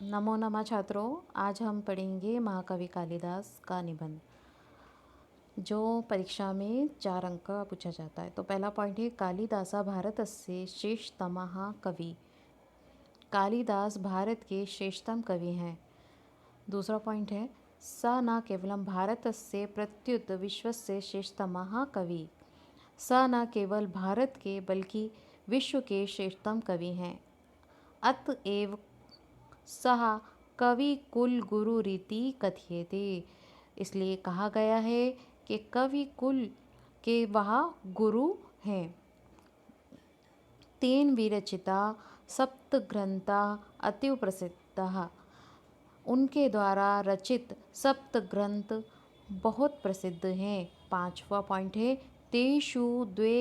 नमो नमः छात्रों, आज हम पढ़ेंगे महाकवि कालिदास का निबंध जो परीक्षा में 4 अंक का पूछा जाता है। तो पहला पॉइंट है कालिदासा भारतस्य श्रेष्ठतमः कवि। कालिदास भारत के श्रेष्ठतम कवि हैं। दूसरा पॉइंट है स न केवलं भारतस्य प्रत्युत विश्वस्य श्रेष्ठतमः कवि। स न केवल भारत के बल्कि विश्व के श्रेष्ठतम कवि हैं। अतएव सह कवि कुल गुरु रीति कथ्यते। इसलिए कहा गया है कि कवि कुल के वह गुरु हैं। तेन विरचिता सप्त ग्रंथा अतीव प्रसिद्ध। उनके द्वारा रचित सप्त ग्रंथ बहुत प्रसिद्ध हैं। पांचवा पॉइंट है तेषु द्वे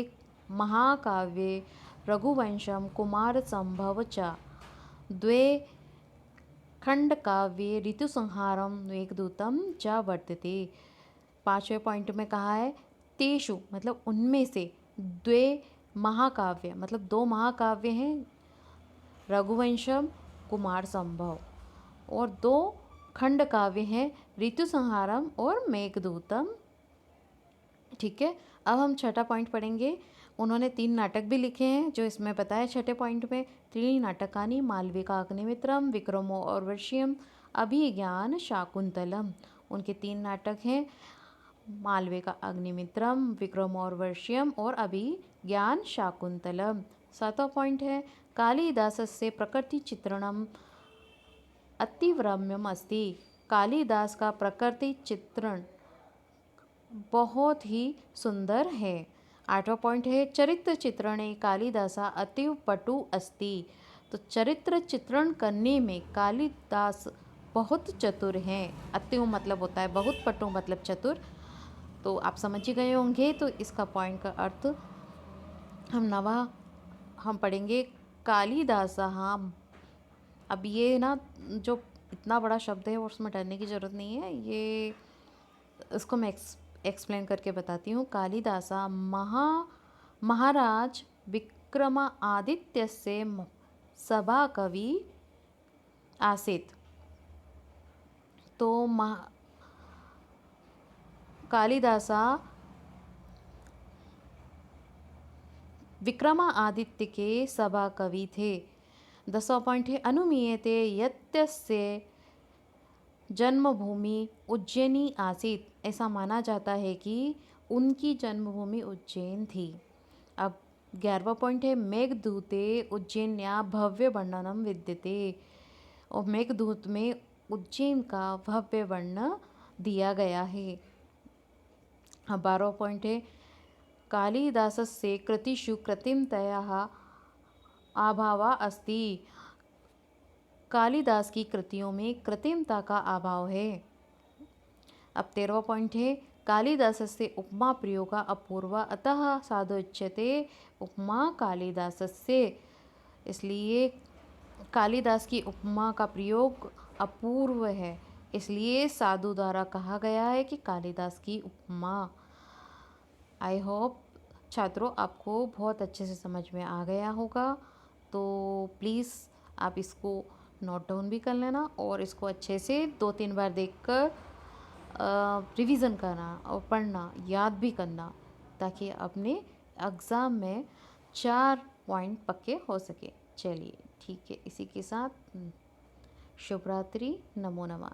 महाकाव्ये रघुवंशम कुमार संभव च द्वे खंडकाव्ये ऋतुसंहारम मेघदूतम च वर्तते। पांचवें पॉइंट में कहा है तेषु मतलब उनमें से, द्वे महाकाव्य मतलब 2 महाकाव्य हैं रघुवंशम कुमार संभव, और 2 खंड काव्य हैं ऋतुसंहारम और मेघदूतम। ठीक है, अब हम छठा पॉइंट पढ़ेंगे। उन्होंने 3 नाटक भी लिखे हैं जो इसमें बताया छठे पॉइंट में। 3 नाटकानि मालविका अग्निमित्रम विक्रमो और वर्ष्यम अभिज्ञान शाकुंतलम। उनके 3 नाटक हैं मालविका अग्निमित्रम, विक्रमो और वर्ष्यम और अभिज्ञान शाकुंतलम। 7वां पॉइंट है कालिदासस्य प्रकृति चित्रणम अतीव रम्यम अस्ति। कालिदास का प्रकृति चित्रण बहुत ही सुंदर है। 8वां पॉइंट है चरित्र चित्रणे कालिदासा अतीव पटु अस्ति। तो चरित्र चित्रण करने में कालिदास बहुत चतुर हैं। अतीव मतलब होता है बहुत, पटु मतलब चतुर। तो आप समझ ही गए होंगे। तो इसका पॉइंट का अर्थ हम पढ़ेंगे कालिदासा। अब ये ना जो इतना बड़ा शब्द है और उसमें डरने की ज़रूरत नहीं है, ये इसको मैं एक्सप्लेन करके बताती हूँ। कालिदासा महाराज विक्रमादित्यस्य सभा कवि आसीत्। तो कालिदासा विक्रमादित्य के सभा कवि थे। 10वां पॉइंट है अनुमीयते यत्यस्य जन्मभूमि उज्जैनी आसीत्। ऐसा माना जाता है कि उनकी जन्मभूमि उज्जैन थी। अब 11वां पॉइंट है मेघदूते उज्जैन्या भव्य वर्णनम विद्यते। और मेघदूत में उज्जैन का भव्य वर्णन दिया गया है। अब 12वां पॉइंट है कालिदासस्य कृतिषु कृत्रिमतायाः अभावः अस्ति। कालिदास की कृतियों में कृत्रिमता का अभाव है। अब 13वां पॉइंट है कालिदासस्य उपमा प्रयोगा अपूर्वा अतः साधुच्यते उपमा कालिदासस्य। इसलिए कालिदास की उपमा का प्रयोग अपूर्व है, इसलिए साधु द्वारा कहा गया है कि कालिदास की उपमा। आई होप छात्रों आपको बहुत अच्छे से समझ में आ गया होगा। तो प्लीज़ आप इसको नोट डाउन भी कर लेना और इसको अच्छे से 2-3 बार देखकर रिवीजन करना और पढ़ना, याद भी करना, ताकि अपने एग्ज़ाम में 4 पॉइंट पक्के हो सके। चलिए ठीक है, इसी के साथ शुभ रात्रि, नमो नमः।